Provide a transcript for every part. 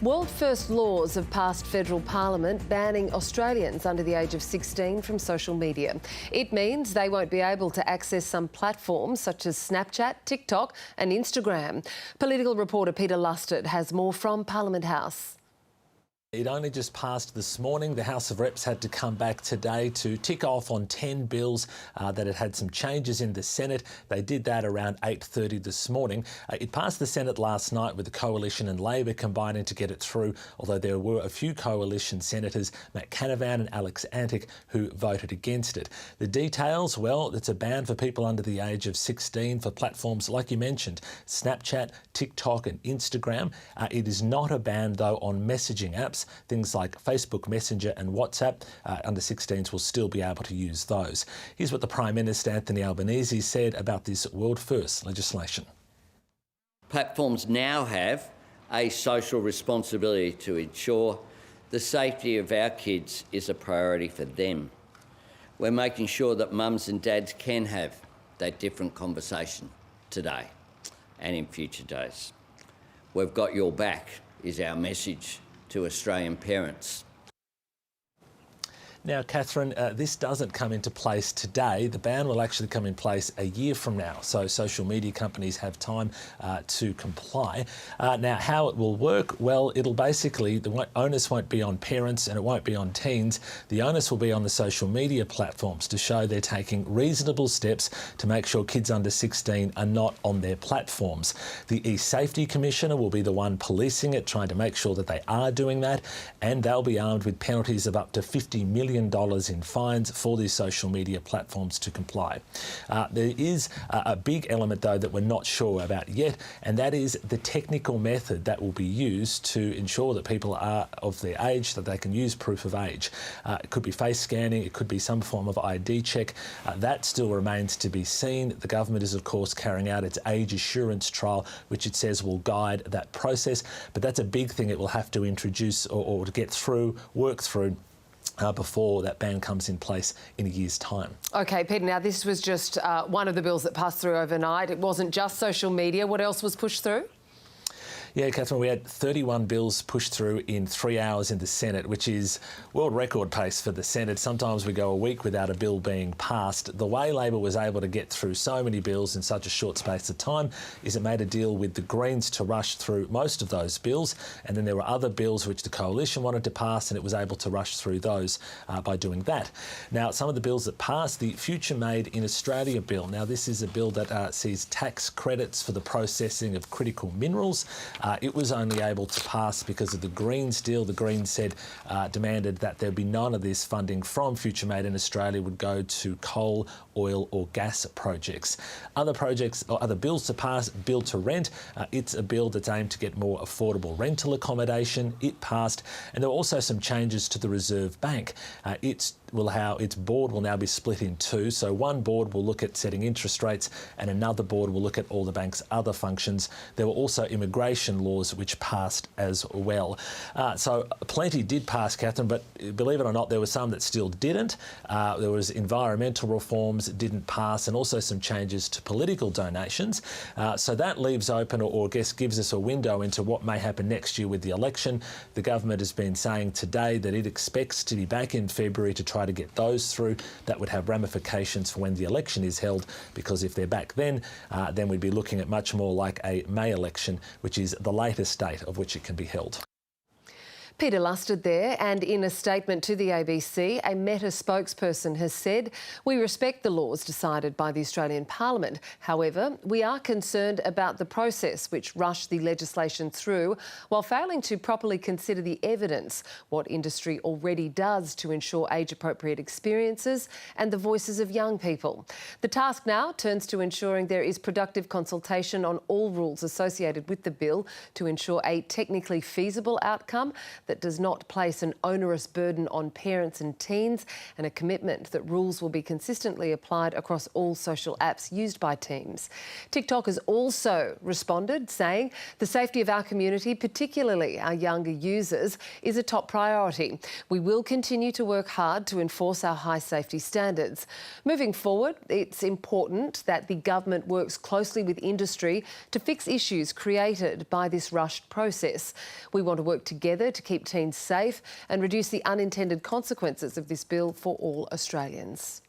World-first laws have passed federal parliament banning Australians under the age of 16 from social media. It means they won't be able to access some platforms such as Snapchat, TikTok and Instagram. Political reporter Peter Lusted has more from Parliament House. It only just passed this morning. The House of Reps had to come back today to tick off on 10 bills that had some changes in the Senate. They did that around 8:30 this morning. It passed the Senate last night with the Coalition and Labor combining to get it through, although there were a few Coalition senators, Matt Canavan and Alex Antic, who voted against it. The details, well, it's a ban for people under the age of 16 for platforms like you mentioned, Snapchat, TikTok and Instagram. It is not a ban, though, on messaging apps. Things like Facebook Messenger and WhatsApp. Under 16s will still be able to use those. Here's what the Prime Minister, Anthony Albanese, said about this world-first legislation. Platforms now have a social responsibility to ensure the safety of our kids is a priority for them. We're making sure that mums and dads can have that different conversation today and in future days. We've got your back is our message to Australian parents. Now, Catherine, this doesn't come into place today. The ban will actually come in place a year from now, so social media companies have time to comply. Now, how it will work? Well, it'll basically, the onus won't be on parents and it won't be on teens. The onus will be on the social media platforms to show they're taking reasonable steps to make sure kids under 16 are not on their platforms. The E-Safety Commissioner will be the one policing it, trying to make sure that they are doing that, and they'll be armed with penalties of up to $50 million in fines for these social media platforms to comply. There is a big element, though, that we're not sure about yet, and that is the technical method that will be used to ensure that people are of their age, that they can use proof of age. It could be face scanning, it could be some form of ID check. That still remains to be seen. The government is, of course, carrying out its age assurance trial, which it says will guide that process, but that's a big thing it will have to introduce or to get through, work through, before that ban comes in place in a year's time. OK, Peter, now this was just one of the bills that passed through overnight. It wasn't just social media. What else was pushed through? Yeah, Catherine, we had 31 bills pushed through in 3 hours in the Senate, which is world record pace for the Senate. Sometimes we go a week without a bill being passed. The way Labor was able to get through so many bills in such a short space of time is it made a deal with the Greens to rush through most of those bills, and then there were other bills which the Coalition wanted to pass, and it was able to rush through those by doing that. Now, some of the bills that passed, the Future Made in Australia bill. Now, this is a bill that sees tax credits for the processing of critical minerals. It was only able to pass because of the Greens deal. The Greens said, demanded that there be none of this funding from Future Made in Australia would go to coal, oil or gas projects. Other projects or other bills to pass, Build to Rent. It's a bill that's aimed to get more affordable rental accommodation. It passed. And there were also some changes to the Reserve Bank. Its board will now be split in two. So one board will look at setting interest rates and another board will look at all the bank's other functions. There were also immigration laws which passed as well. So plenty did pass, Catherine, but believe it or not, there were some that still didn't. There was environmental reforms didn't pass, and also some changes to political donations. So that leaves open, or I guess gives us a window into what may happen next year with the election. The government has been saying today that it expects to be back in February to try to get those through. That would have ramifications for when the election is held, because if they're back then we'd be looking at much more like a May election, which is the latest date of which it can be held. Peter Lusted there, and in a statement to the ABC, a Meta spokesperson has said, "We respect the laws decided by the Australian Parliament. However, we are concerned about the process which rushed the legislation through while failing to properly consider the evidence, what industry already does to ensure age-appropriate experiences and the voices of young people. The task now turns to ensuring there is productive consultation on all rules associated with the bill to ensure a technically feasible outcome that does not place an onerous burden on parents and teens, and a commitment that rules will be consistently applied across all social apps used by teens. TikTok has also responded, saying the safety of our community, particularly our younger users, is a top priority. We will continue to work hard to enforce our high safety standards. Moving forward, it's important that the government works closely with industry to fix issues created by this rushed process. We want to work together to keep teens safe and reduce the unintended consequences of this bill for all Australians.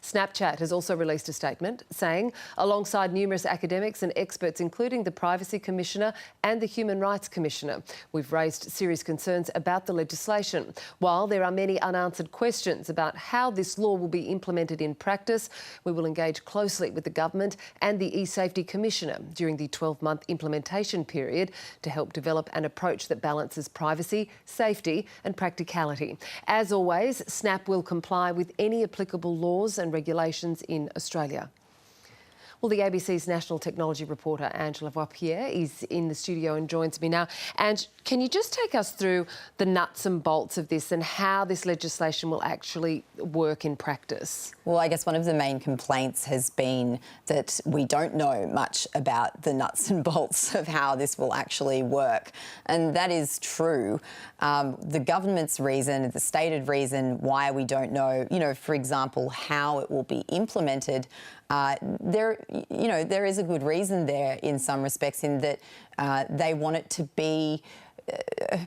Snapchat has also released a statement saying, alongside numerous academics and experts, including the Privacy Commissioner and the Human Rights Commissioner, we've raised serious concerns about the legislation. While there are many unanswered questions about how this law will be implemented in practice, we will engage closely with the government and the eSafety Commissioner during the 12-month implementation period to help develop an approach that balances privacy, safety and practicality. As always, Snap will comply with any applicable laws and regulations in Australia. Well, the ABC's national technology reporter, Ange Lavoipierre, is in the studio and joins me now. Ange, can you just take us through the nuts and bolts of this and how this legislation will actually work in practice? Well, I guess one of the main complaints has been that we don't know much about the nuts and bolts of how this will actually work. And that is true. The government's reason, the stated reason why we don't know, for example, how it will be implemented, there is a good reason there in some respects, in that they want it to be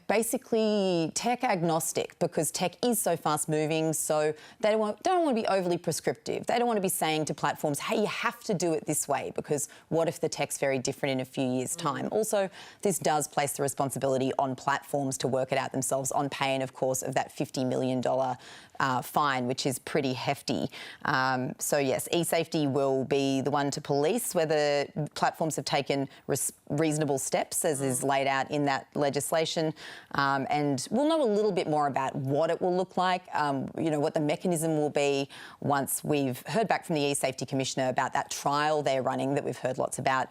basically tech agnostic, because tech is so fast moving, so they don't want to be overly prescriptive. They don't want to be saying to platforms, hey, you have to do it this way, because what if the tech's very different in a few years' time? Also, this does place the responsibility on platforms to work it out themselves, on pain, of course, of that $50 million fine, which is pretty hefty. So yes, eSafety will be the one to police whether platforms have taken reasonable steps, as is laid out in that legislation. And we'll know a little bit more about what it will look like, what the mechanism will be once we've heard back from the eSafety Commissioner about that trial they're running that we've heard lots about,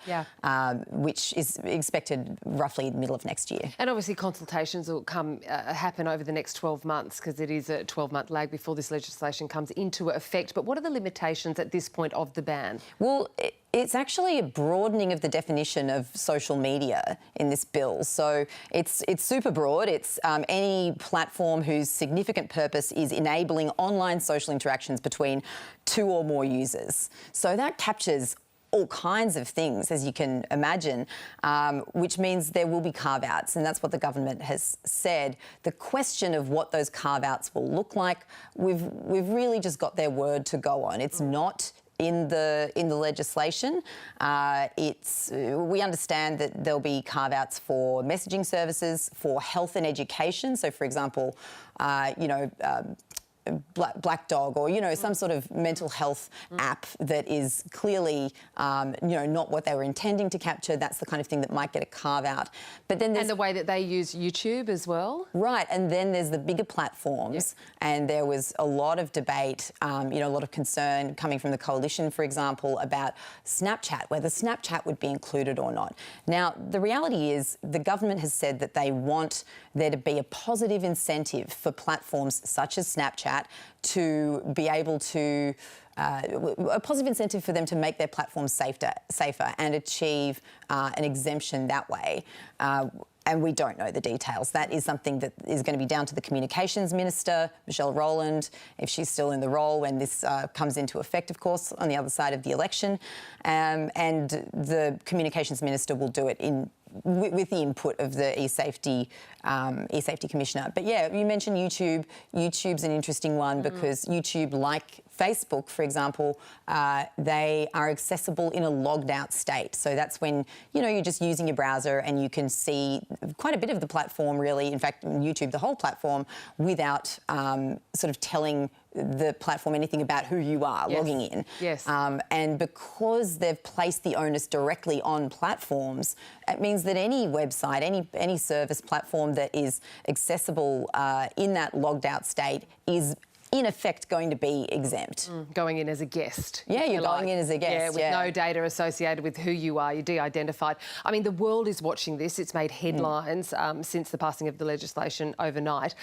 which is expected roughly in the middle of next year. And obviously consultations will happen over the next 12 months, because it is a 12-month lag before this legislation comes into effect. But what are the limitations at this point of the ban? Well, it's actually a broadening of the definition of social media in this bill. So it's super broad. It's any platform whose significant purpose is enabling online social interactions between two or more users. So that captures all kinds of things, as you can imagine, which means there will be carve-outs, and that's what the government has said. The question of what those carve-outs will look like, we've really just got their word to go on. It's not in the legislation. We understand that there'll be carve-outs for messaging services, for health and education. So, for example, Black Dog, or some sort of mental health app that is clearly not what they were intending to capture. That's the kind of thing that might get a carve out. But then there's, and the way that they use YouTube as well, right? And then there's the bigger platforms, and there was a lot of debate, a lot of concern coming from the coalition, for example, about Snapchat, whether Snapchat would be included or not. Now, the reality is the government has said that they want there to be a positive incentive for platforms such as Snapchat to be able to, a positive incentive for them to make their platforms safer and achieve an exemption that way. And we don't know the details. That is something that is going to be down to the Communications Minister, Michelle Rowland, if she's still in the role when this comes into effect, of course, on the other side of the election. And the Communications Minister will do it with the input of the eSafety Commissioner. But yeah, you mentioned YouTube. YouTube's an interesting one because YouTube, like Facebook, for example, they are accessible in a logged out state. So that's when, you're just using your browser and you can see quite a bit of the platform, really, in fact, YouTube, the whole platform, without sort of telling the platform anything about who you are logging in. Yes. And because they've placed the onus directly on platforms, it means that any website, any service platform that is accessible in that logged out state is in effect going to be exempt. Going in as a guest. Yeah, you're going in as a guest. Yeah, with no data associated with who you are. You're de-identified. I mean, the world is watching this. It's made headlines since the passing of the legislation overnight.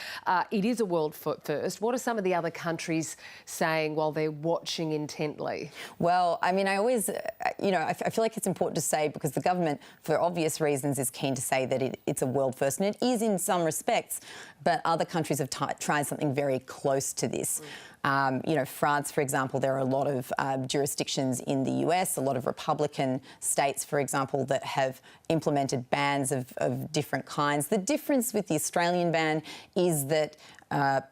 It is a world first. What are some of the other countries saying while they're watching intently? Well, I mean, I always, I feel like it's important to say, because the government, for obvious reasons, is keen to say that it's a world first, and it is in some respects, but other countries have tried something very close to this. France, for example, there are a lot of jurisdictions in the US, a lot of Republican states, for example, that have implemented bans of different kinds. The difference with the Australian ban is that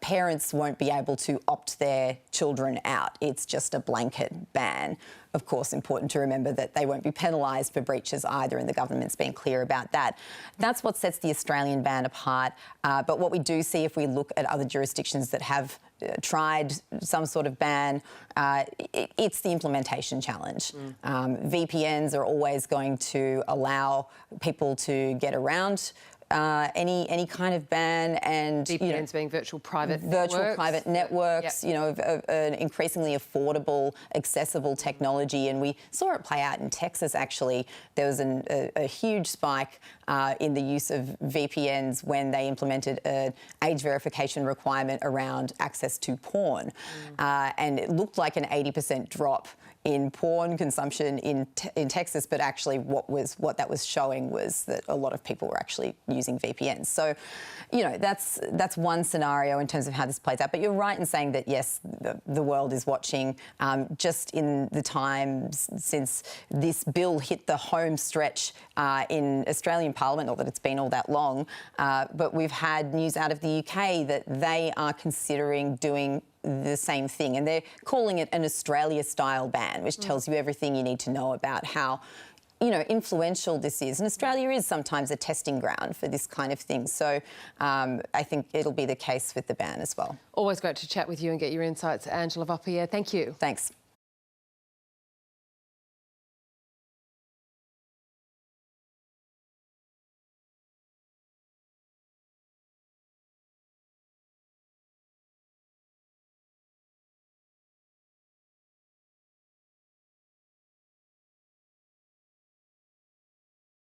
parents won't be able to opt their children out. It's just a blanket ban. Of course, important to remember that they won't be penalised for breaches either, and the government's been clear about that. That's what sets the Australian ban apart. But what we do see, if we look at other jurisdictions that have tried some sort of ban, it's the implementation challenge. VPNs are always going to allow people to get around any kind of ban, and VPNs being virtual private networks, of an increasingly affordable, accessible technology. And we saw it play out in Texas, actually. There was a huge spike in the use of VPNs when they implemented an age verification requirement around access to porn. And it looked like an 80% drop in porn consumption in Texas, but actually what that was showing was that a lot of people were actually using VPNs. So, that's one scenario in terms of how this plays out. But you're right in saying that, yes, the world is watching. Just in the time since this bill hit the home stretch in Australian Parliament, not that it's been all that long, but we've had news out of the UK that they are considering doing the same thing, and they're calling it an Australia-style ban, which tells you everything you need to know about how, influential this is. And Australia is sometimes a testing ground for this kind of thing. So I think it'll be the case with the ban as well. Always great to chat with you and get your insights, Ange Lavoipierre. Thank you. Thanks.